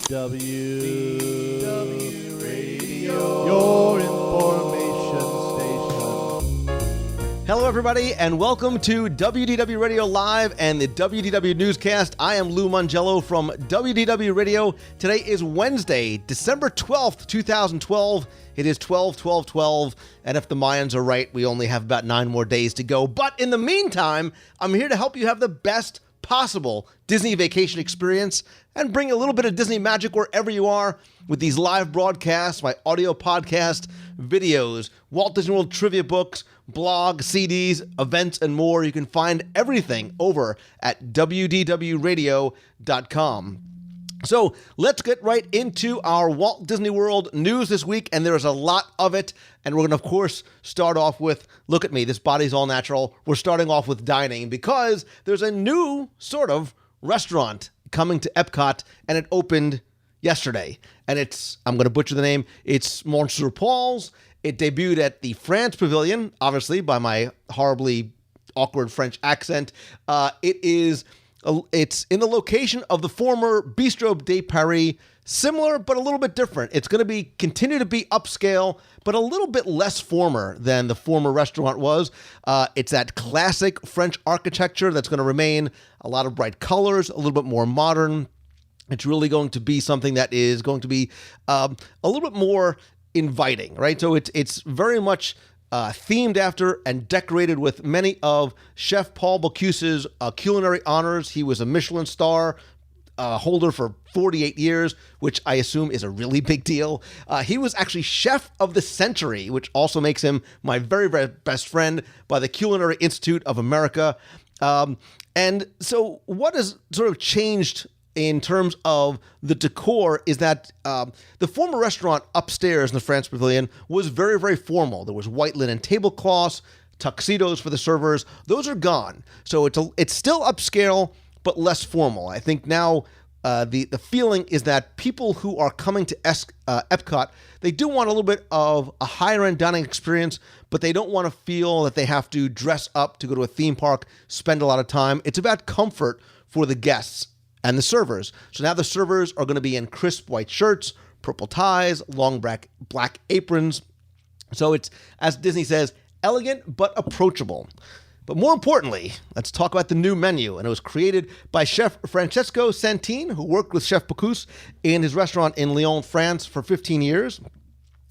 WDW Radio, your information station. Hello, everybody, and welcome to WDW Radio Live and the WDW Newscast. I am Lou Mangello from WDW Radio. Today is Wednesday, December 12th, 2012. It is 12/12/12, and if the Mayans are right, we only have about 9 more days to go. But in the meantime, I'm here to help you have the best possible Disney vacation experience and bring a little bit of Disney magic wherever you are with these live broadcasts, my audio podcast, videos, Walt Disney World trivia books, blog, CDs, events, and more. You can find everything over at WDWradio.com. So let's get right into our Walt Disney World news this week, and there's a lot of it. And we're going to, of course, start off with, look at me, this body's all natural. We're starting off with dining because there's a new sort of restaurant coming to Epcot, and it opened yesterday. And it's, I'm going to butcher the name, it's Monsieur Paul's. It debuted at the France Pavilion, obviously, by my horribly awkward French accent. It's in the location of the former Bistro de Paris, similar but a little bit different. It's going to continue to be upscale, but a little bit less former than the former restaurant was. It's that classic French architecture that's going to remain, a lot of bright colors, a little bit more modern. It's really going to be something that is going to be a little bit more inviting, right? So it's very much themed after and decorated with many of Chef Paul Bocuse's culinary honors. He was a Michelin star holder for 48 years, which I assume is a really big deal. He was actually Chef of the Century, which also makes him my very, very best friend by the Culinary Institute of America. And so what has sort of changed in terms of the decor is that the former restaurant upstairs in the France Pavilion was very, very formal. There was white linen tablecloths, tuxedos for the servers. Those are gone. So it's still upscale, but less formal. I think now the feeling is that people who are coming to Epcot, they do want a little bit of a higher-end dining experience, but they don't want to feel that they have to dress up to go to a theme park, spend a lot of time. It's about comfort for the guests and the servers. So now the servers are going to be in crisp white shirts, purple ties, long black aprons. So it's, as Disney says, elegant but approachable. But more importantly, let's talk about the new menu. And it was created by Chef Francesco Santin, who worked with Chef Bocuse in his restaurant in Lyon, France for 15 years.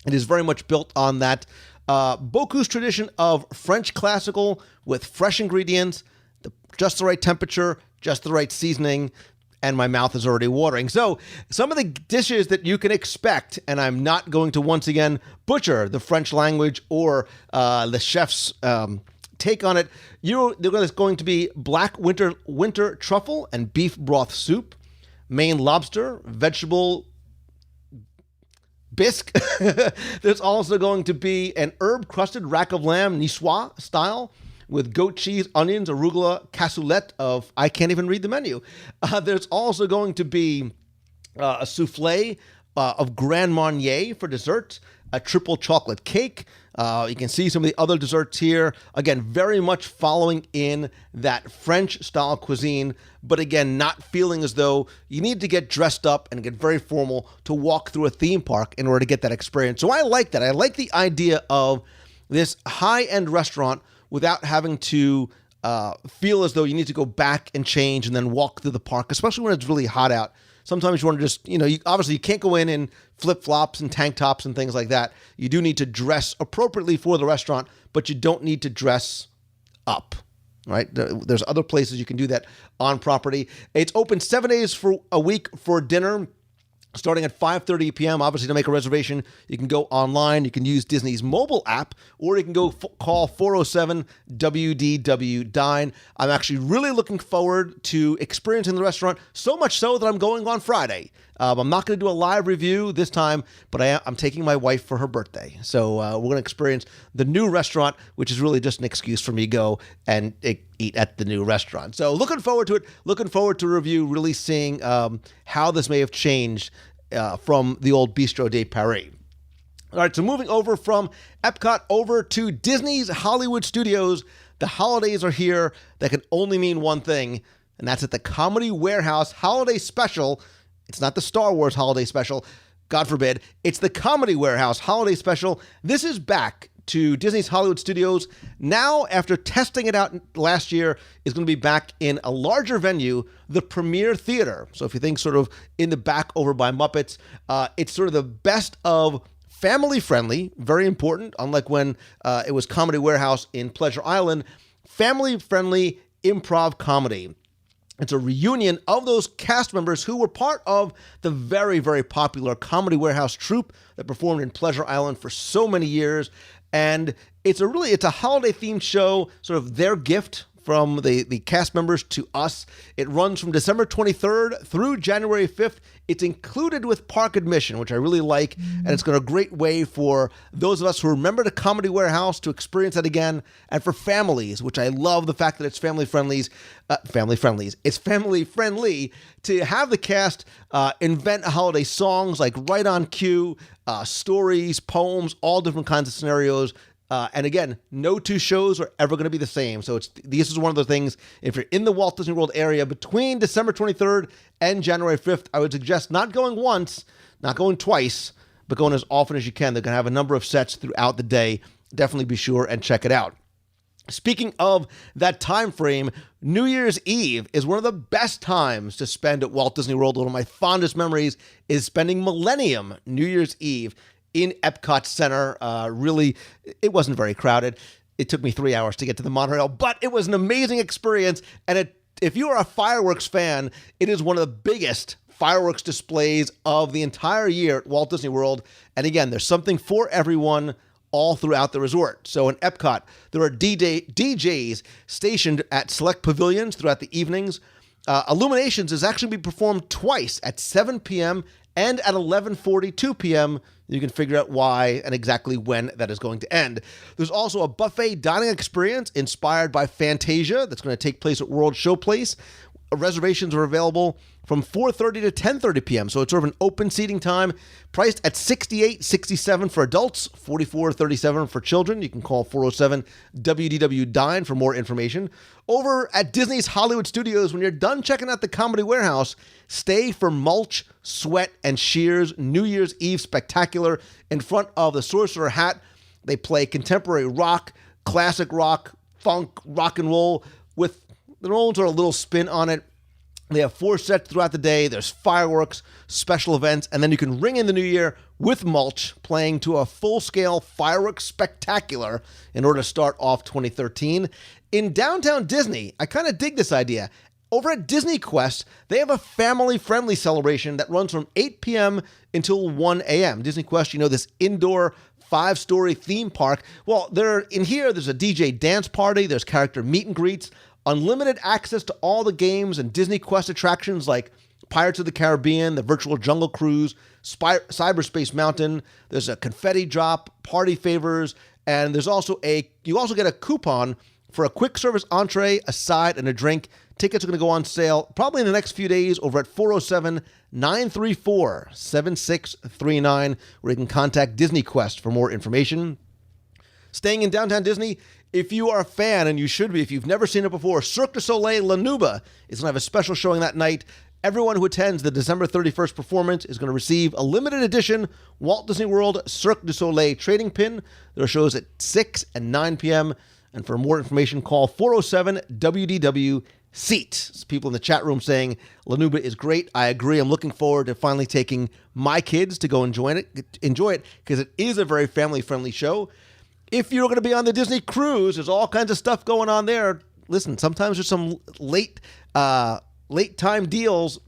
It is very much built on that Bocuse tradition of French classical with fresh ingredients, just the right temperature, just the right seasoning, and my mouth is already watering. So some of the dishes that you can expect, and I'm not going to once again butcher the French language or the chef's take on it. There's going to be black winter truffle and beef broth soup, Maine lobster, vegetable bisque. There's also going to be an herb-crusted rack of lamb, niçoise style, with goat cheese, onions, arugula, cassoulet of, I can't even read the menu. There's also going to be a souffle of Grand Marnier for dessert, a triple chocolate cake. You can see some of the other desserts here. Again, very much following in that French-style cuisine, but again, not feeling as though you need to get dressed up and get very formal to walk through a theme park in order to get that experience. So I like that. I like the idea of this high-end restaurant without having to feel as though you need to go back and change and then walk through the park, especially when it's really hot out. Sometimes you want to just, obviously you can't go in flip-flops and tank tops and things like that. You do need to dress appropriately for the restaurant, but you don't need to dress up, right? There's other places you can do that on property. It's open 7 days for a week for dinner, starting at 5:30 p.m. Obviously, to make a reservation, you can go online. You can use Disney's mobile app, or you can go call 407-WDW-DINE. I'm actually really looking forward to experiencing the restaurant, so much so that I'm going on Friday. I'm not going to do a live review this time, but I'm taking my wife for her birthday. So we're going to experience the new restaurant, which is really just an excuse for me to go and eat at the new restaurant. So looking forward to it. Looking forward to a review, really seeing how this may have changed from the old Bistro de Paris. All right, so moving over from Epcot over to Disney's Hollywood Studios. The holidays are here. That can only mean one thing, and that's at the Comedy Warehouse Holiday Special It's not the Star Wars holiday special, God forbid. It's the Comedy Warehouse holiday special. This is back to Disney's Hollywood Studios. Now, after testing it out last year, is going to be back in a larger venue, the Premier Theater. So if you think sort of in the back over by Muppets, it's sort of the best of family-friendly, very important, unlike when it was Comedy Warehouse in Pleasure Island, family-friendly improv comedy. It's a reunion of those cast members who were part of the very, very popular Comedy Warehouse troupe that performed in Pleasure Island for so many years. And it's a holiday-themed show, sort of their gift from the cast members to us. It runs from December 23rd through January 5th. It's included with park admission, which I really like, and it's got a great way for those of us who remember the Comedy Warehouse to experience that again, and for families, which I love the fact that it's It's family-friendly to have the cast invent holiday songs like right on cue, stories, poems, all different kinds of scenarios. And again, no two shows are ever going to be the same. So this is one of the things, if you're in the Walt Disney World area between December 23rd and January 5th, I would suggest not going once, not going twice, but going as often as you can. They're going to have a number of sets throughout the day. Definitely be sure and check it out. Speaking of that time frame, New Year's Eve is one of the best times to spend at Walt Disney World. One of my fondest memories is spending Millennium New Year's Eve in Epcot Center. Really, it wasn't very crowded. It took me 3 hours to get to the monorail, but it was an amazing experience. And if you are a fireworks fan, it is one of the biggest fireworks displays of the entire year at Walt Disney World. And again, there's something for everyone all throughout the resort. So in Epcot, there are DJs stationed at select pavilions throughout the evenings. Illuminations is actually being performed twice at 7 p.m. and at 11:42 p.m. You can figure out why and exactly when that is going to end. There's also a buffet dining experience inspired by Fantasia that's going to take place at World Showplace. Reservations are available from 4:30 to 10:30 p.m. So it's sort of an open seating time, priced at $68.67 for adults, $44.37 for children. You can call 407 WDW Dine for more information. Over at Disney's Hollywood Studios, when you're done checking out the Comedy Warehouse, stay for Mulch, Sweat, and Shear's New Year's Eve Spectacular in front of the Sorcerer Hat. They play contemporary rock, classic rock, funk, rock and roll with their own sort of little spin on it. They have 4 sets throughout the day. There's fireworks, special events, and then you can ring in the new year with Mulch playing to a full-scale fireworks spectacular in order to start off 2013. In downtown Disney, I kind of dig this idea. Over at Disney Quest, they have a family-friendly celebration that runs from 8 p.m. until 1 a.m. Disney Quest, this indoor 5-story theme park. Well, there's a DJ dance party. There's character meet and greets. Unlimited access to all the games and Disney Quest attractions like Pirates of the Caribbean, the Virtual Jungle Cruise, Cyberspace Mountain. There's a confetti drop, party favors, and you also get a coupon for a quick service entree, a side, and a drink. Tickets are going to go on sale probably in the next few days over at 407-934-7639, where you can contact Disney Quest for more information. Staying in downtown Disney, if you are a fan, and you should be if you've never seen it before, Cirque du Soleil La Nouba is going to have a special showing that night. Everyone who attends the December 31st performance is going to receive a limited edition Walt Disney World Cirque du Soleil trading pin. There are shows at 6 and 9 p.m. And for more information, call 407-WDW-SEAT. People in the chat room saying La Nouba is great. I agree. I'm looking forward to finally taking my kids to go enjoy it because it is a very family-friendly show. If you're going to be on the Disney cruise, there's all kinds of stuff going on there. Listen, sometimes there's some late time deals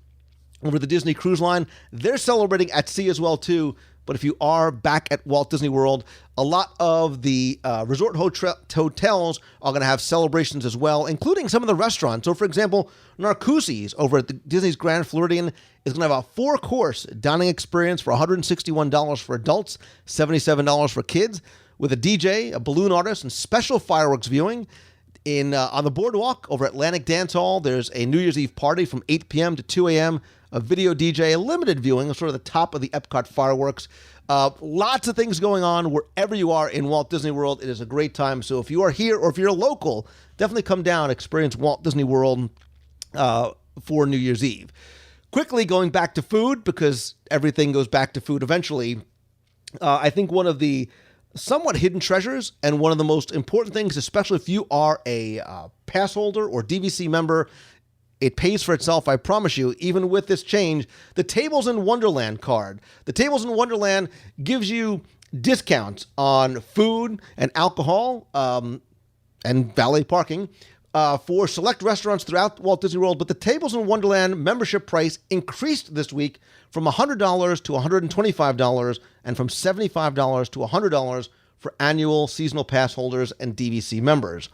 over the Disney Cruise Line. They're celebrating at sea as well, too. But if you are back at Walt Disney World, a lot of the resort hotels are going to have celebrations as well, including some of the restaurants. So, for example, Narcoossee's over at the Disney's Grand Floridian is going to have a 4-course dining experience for $161 for adults, $77 for kids, with a DJ, a balloon artist, and special fireworks viewing. On the boardwalk over at Atlantic Dance Hall, there's a New Year's Eve party from 8 p.m. to 2 a.m., a video DJ, a limited viewing of sort of the top of the Epcot fireworks. Lots of things going on wherever you are in Walt Disney World. It is a great time. So if you are here or if you're local, definitely come down, experience Walt Disney World for New Year's Eve. Quickly going back to food, because everything goes back to food eventually. I think one of the somewhat hidden treasures and one of the most important things, especially if you are a pass holder or DVC member, it pays for itself, I promise you, even with this change, the Tables in Wonderland card. The Tables in Wonderland gives you discounts on food and alcohol and valet parking for select restaurants throughout Walt Disney World, but the Tables in Wonderland membership price increased this week from $100 to $125 and from $75 to $100 for annual seasonal pass holders and DVC members.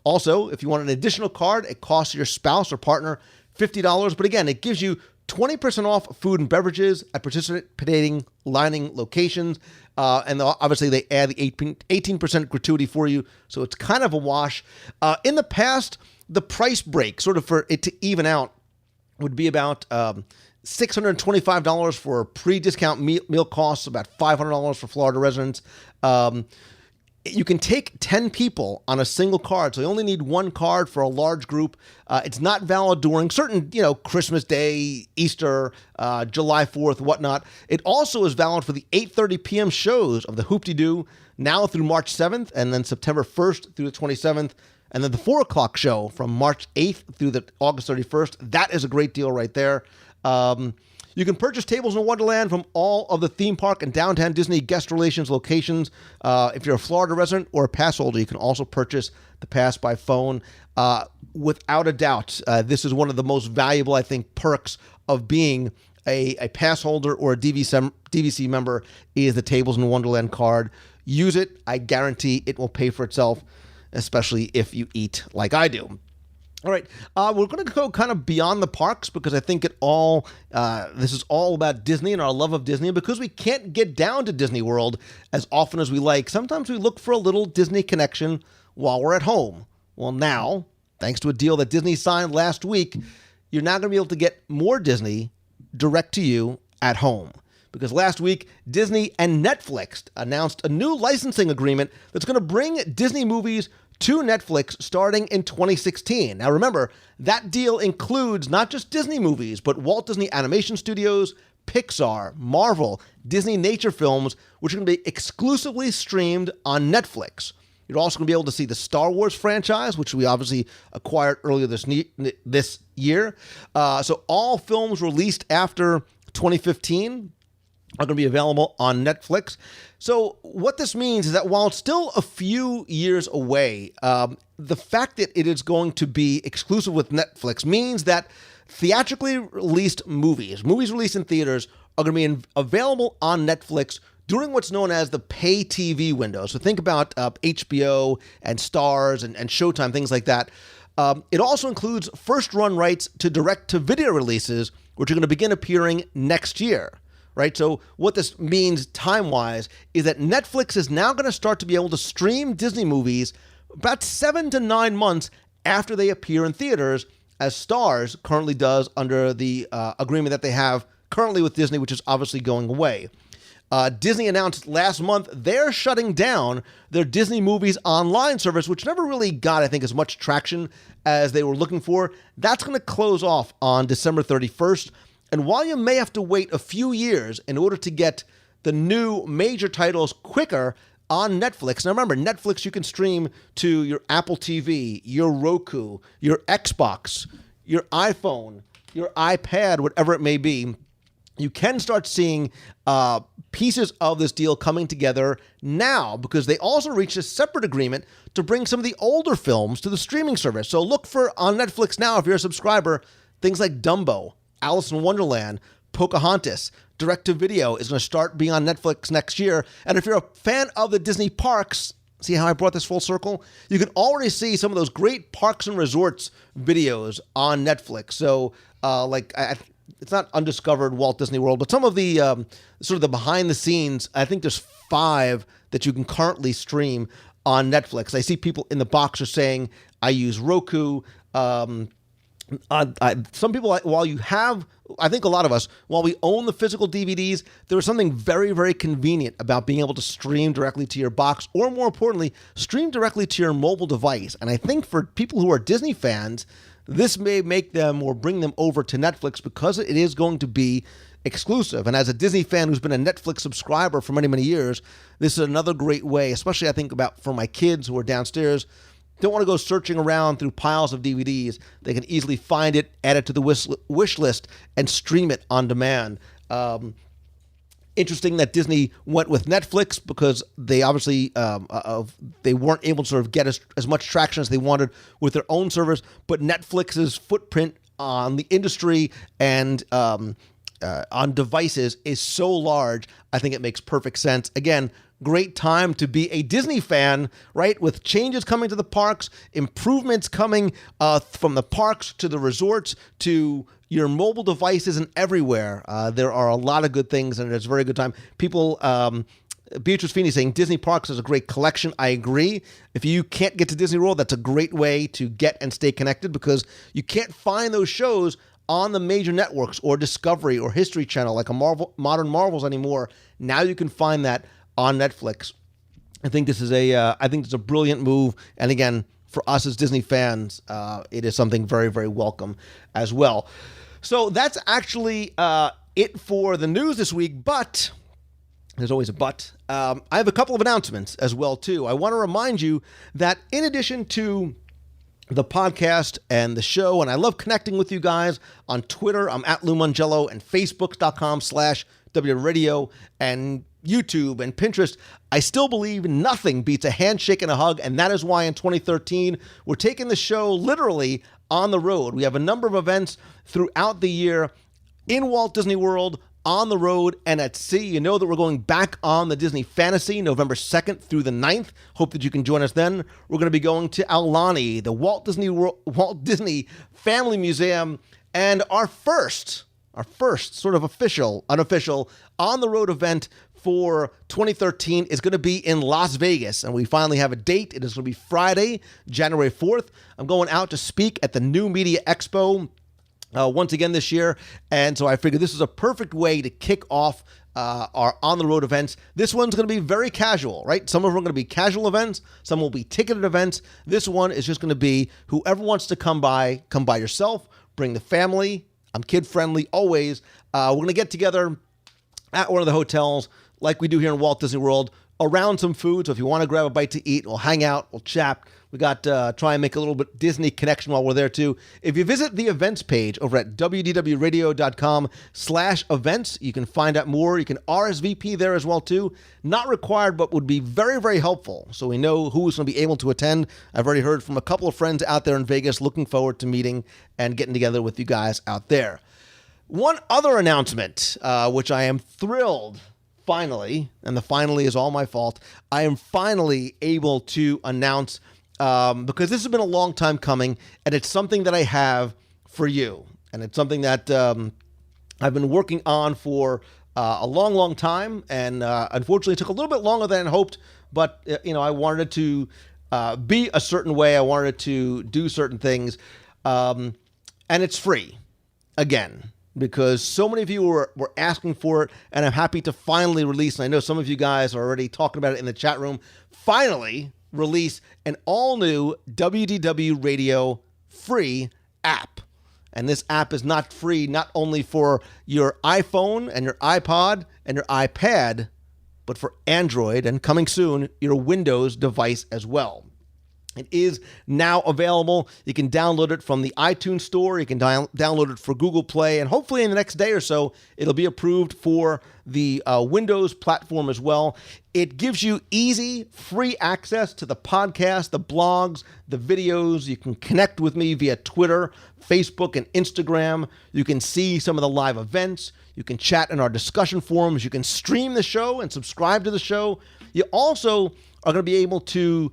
Also, if you want an additional card, it costs your spouse or partner $50, but again, it gives you 20% off food and beverages at participating lining locations. And obviously, they add the 18% gratuity for you, so it's kind of a wash. In the past, the price break, sort of for it to even out, would be about $625 for pre-discount meal costs, about $500 for Florida residents. You can take 10 people on a single card, so you only need one card for a large group. It's not valid during certain, Christmas Day, Easter, July 4th, whatnot. It also is valid for the 8:30 p.m. shows of the Hoop-de-Doo now through March 7th, and then September 1st through the 27th, and then the 4 o'clock show from March 8th through the August 31st. That is a great deal right there. You can purchase Tables in Wonderland from all of the theme park and downtown Disney guest relations locations. If you're a Florida resident or a pass holder, you can also purchase the pass by phone. Without a doubt, this is one of the most valuable, I think, perks of being a pass holder or a DVC member is the Tables in Wonderland card. Use it. I guarantee it will pay for itself, especially if you eat like I do. All right, we're going to go kind of beyond the parks because I think this is all about Disney and our love of Disney. And because we can't get down to Disney World as often as we like, sometimes we look for a little Disney connection while we're at home. Well, now, thanks to a deal that Disney signed last week, you're now going to be able to get more Disney direct to you at home. Because last week, Disney and Netflix announced a new licensing agreement that's going to bring Disney movies to Netflix starting in 2016. Now remember, that deal includes not just Disney movies, but Walt Disney Animation Studios, Pixar, Marvel, Disney Nature Films, which are going to be exclusively streamed on Netflix. You're also going to be able to see the Star Wars franchise, which we obviously acquired earlier this year. So all films released after 2015 are going to be available on Netflix. So what this means is that while it's still a few years away, the fact that it is going to be exclusive with Netflix means that theatrically released movies released in theaters, are going to be available on Netflix during what's known as the pay TV window. So think about HBO and Starz and Showtime, things like that. It also includes first-run rights to direct-to-video releases, which are going to begin appearing next year. Right? So what this means time-wise is that Netflix is now going to start to be able to stream Disney movies about 7 to 9 months after they appear in theaters, as Starz currently does under the agreement that they have currently with Disney, which is obviously going away. Disney announced last month they're shutting down their Disney Movies online service, which never really got, I think, as much traction as they were looking for. That's going to close off on December 31st. And while you may have to wait a few years in order to get the new major titles quicker on Netflix, now remember, Netflix you can stream to your Apple TV, your Roku, your Xbox, your iPhone, your iPad, whatever it may be. You can start seeing pieces of this deal coming together now because they also reached a separate agreement to bring some of the older films to the streaming service. So look for on Netflix now, if you're a subscriber, things like Dumbo, Alice in Wonderland, Pocahontas. Direct-to-video is going to start being on Netflix next year. And if you're a fan of the Disney parks, see how I brought this full circle? You can already see some of those great parks and resorts videos on Netflix. So, it's not Undiscovered Walt Disney World, but some of the sort of the behind the scenes, I think there's 5 that you can currently stream on Netflix. I see people in the box are saying, I use Roku. Some people, while you have, I think a lot of us, while we own the physical DVDs, there is something very, very convenient about being able to stream directly to your box, or more importantly, stream directly to your mobile device. And I think for people who are Disney fans, this may make them or bring them over to Netflix because it is going to be exclusive. And as a Disney fan who's been a Netflix subscriber for many, many years, this is another great way, especially I think about for my kids who are downstairs, don't want to go searching around through piles of DVDs. They can easily find it, add it to the wish list, and stream it on demand. Interesting that Disney went with Netflix because they obviously they weren't able to sort of get as much traction as they wanted with their own service, but Netflix's footprint on the industry and on devices is so large, I think it makes perfect sense. Again, great time to be a Disney fan, right? With changes coming to the parks, improvements coming from the parks to the resorts to your mobile devices and everywhere. There are a lot of good things, and it's a very good time. People, Beatrice Feeney saying Disney Parks is a great collection. I agree. If you can't get to Disney World, that's a great way to get and stay connected because you can't find those shows on the major networks or Discovery or History Channel like a Modern Marvels anymore. Now you can find that on Netflix. I think this is a brilliant move. And again, for us as Disney fans, it is something very, very welcome as well. So that's actually it for the news this week. But there's always a but. I have a couple of announcements as well too. I want to remind you that in addition to the podcast and the show, and I love connecting with you guys on Twitter. I'm at Lou Mongello and Facebook.com/WRadio and YouTube and Pinterest. I still believe nothing beats a handshake and a hug, and that is why in 2013, we're taking the show literally on the road. We have a number of events throughout the year in Walt Disney World, on the road, and at sea. You know that we're going back on the Disney Fantasy November 2nd through the 9th. Hope that you can join us then. We're going to be going to Aulani, the Walt Disney Family Museum, and our first sort of unofficial on-the-road event for 2013 is going to be in Las Vegas, and we finally have a date. It is going to be Friday, January 4th. I'm going out to speak at the New Media Expo once again this year, and so I figured this is a perfect way to kick off our on-the-road events. This one's going to be very casual, right? Some of them are going to be casual events. Some will be ticketed events. This one is just going to be whoever wants to come by yourself, bring the family. I'm kid-friendly always. We're going to get together at one of the hotels like we do here in Walt Disney World around some food. So if you want to grab a bite to eat, we'll hang out, we'll chat. We got try and make a little bit Disney connection while we're there too. If you visit the events page over at wdwradio.com/events, you can find out more. You can RSVP there as well too. Not required, but would be very, very helpful. So we know who's going to be able to attend. I've already heard from a couple of friends out there in Vegas. Looking forward to meeting and getting together with you guys out there. One other announcement, which I am thrilled, finally, and the finally is all my fault, I am finally able to announce, because this has been a long time coming, and it's something that I have for you. And it's something that I've been working on for a long, long time, and unfortunately it took a little bit longer than I hoped, but I wanted to be a certain way. I wanted to do certain things, and it's free, again, because so many of you were asking for it, and I'm happy to finally release, and I know some of you guys are already talking about it in the chat room, finally release an all-new WDW Radio free app. And this app is not free not only for your iPhone and your iPod and your iPad, but for Android, and coming soon, your Windows device as well. It is now available. You can download it from the iTunes Store. You can download it for Google Play. And hopefully in the next day or so, it'll be approved for the Windows platform as well. It gives you easy, free access to the podcast, the blogs, the videos. You can connect with me via Twitter, Facebook, and Instagram. You can see some of the live events. You can chat in our discussion forums. You can stream the show and subscribe to the show. You also are going to be able to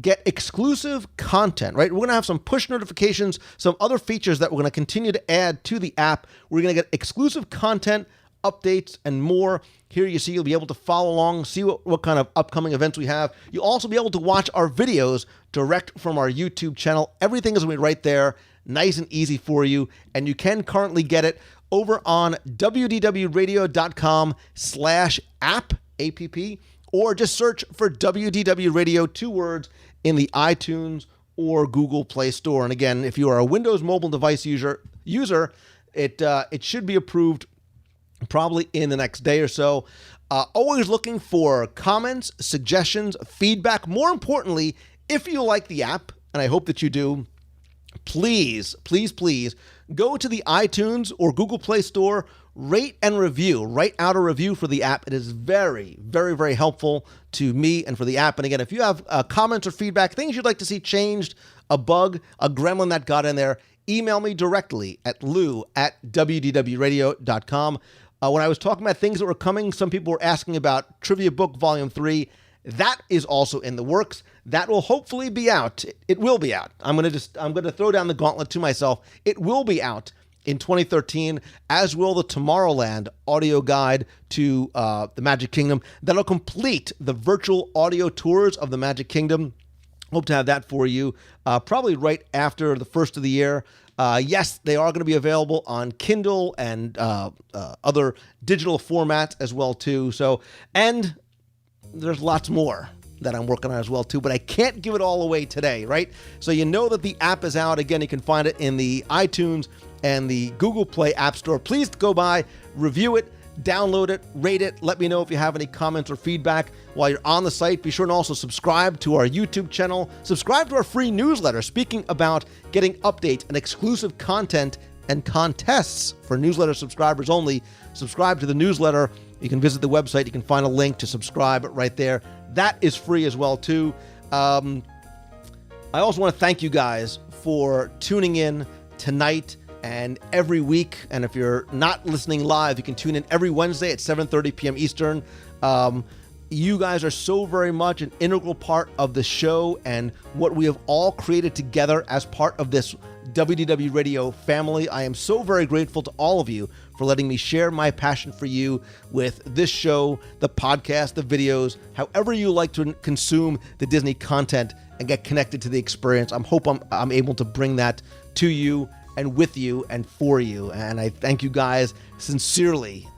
get exclusive content, right? We're going to have some push notifications, some other features that we're going to continue to add to the app. We're going to get exclusive content, updates, and more. Here you see, you'll be able to follow along, see what kind of upcoming events we have. You'll also be able to watch our videos direct from our YouTube channel. Everything is going to be right there, nice and easy for you. And you can currently get it over on wdwradio.com/app, APP, or just search for WDW Radio, 2 words, in the iTunes or Google Play Store. And again, if you are a Windows mobile device user, it should be approved probably in the next day or so. Always looking for comments, suggestions, feedback. More importantly, if you like the app, and I hope that you do, please, please, please go to the iTunes or Google Play Store, rate and review. Write out a review for the app. It is very, very, very helpful to me and for the app. And again, if you have comments or feedback, things you'd like to see changed, a bug, a gremlin that got in there, email me directly at lou@wdwradio.com. When I was talking about things that were coming, some people were asking about Trivia Book Volume 3. That is also in the works. That will hopefully be out. It will be out. I'm going to throw down the gauntlet to myself. It will be out in 2013, as will the Tomorrowland audio guide to the Magic Kingdom. That'll complete the virtual audio tours of the Magic Kingdom. Hope to have that for you probably right after the first of the year. Yes, they are going to be available on Kindle and other digital formats as well too. So, and there's lots more that I'm working on as well too, but I can't give it all away today, right? So you know that the app is out. Again, you can find it in the iTunes and the Google Play App Store. Please go by, review it, download it, rate it. Let me know if you have any comments or feedback while you're on the site. Be sure to also subscribe to our YouTube channel. Subscribe to our free newsletter. Speaking about getting updates and exclusive content and contests for newsletter subscribers only, subscribe to the newsletter. You can visit the website. You can find a link to subscribe right there. That is free as well too. I also want to thank you guys for tuning in tonight and every week. And if you're not listening live, you can tune in every Wednesday at 7:30 p.m. Eastern. You guys are so very much an integral part of the show and what we have all created together as part of this WDW Radio family. I am so very grateful to all of you for letting me share my passion for you with this show, the podcast, the videos, however you like to consume the Disney content and get connected to the experience. I'm able to bring that to you and with you and for you. And I thank you guys sincerely.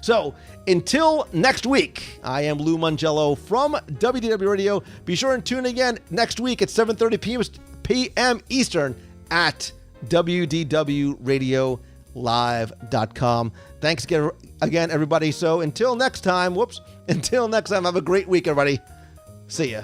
So until next week, I am Lou Mangello from WDW Radio. Be sure and tune again next week at 7:30 p.m. Eastern at WDWRadioLive.com. Thanks again, everybody. So until next time, have a great week, everybody. See ya.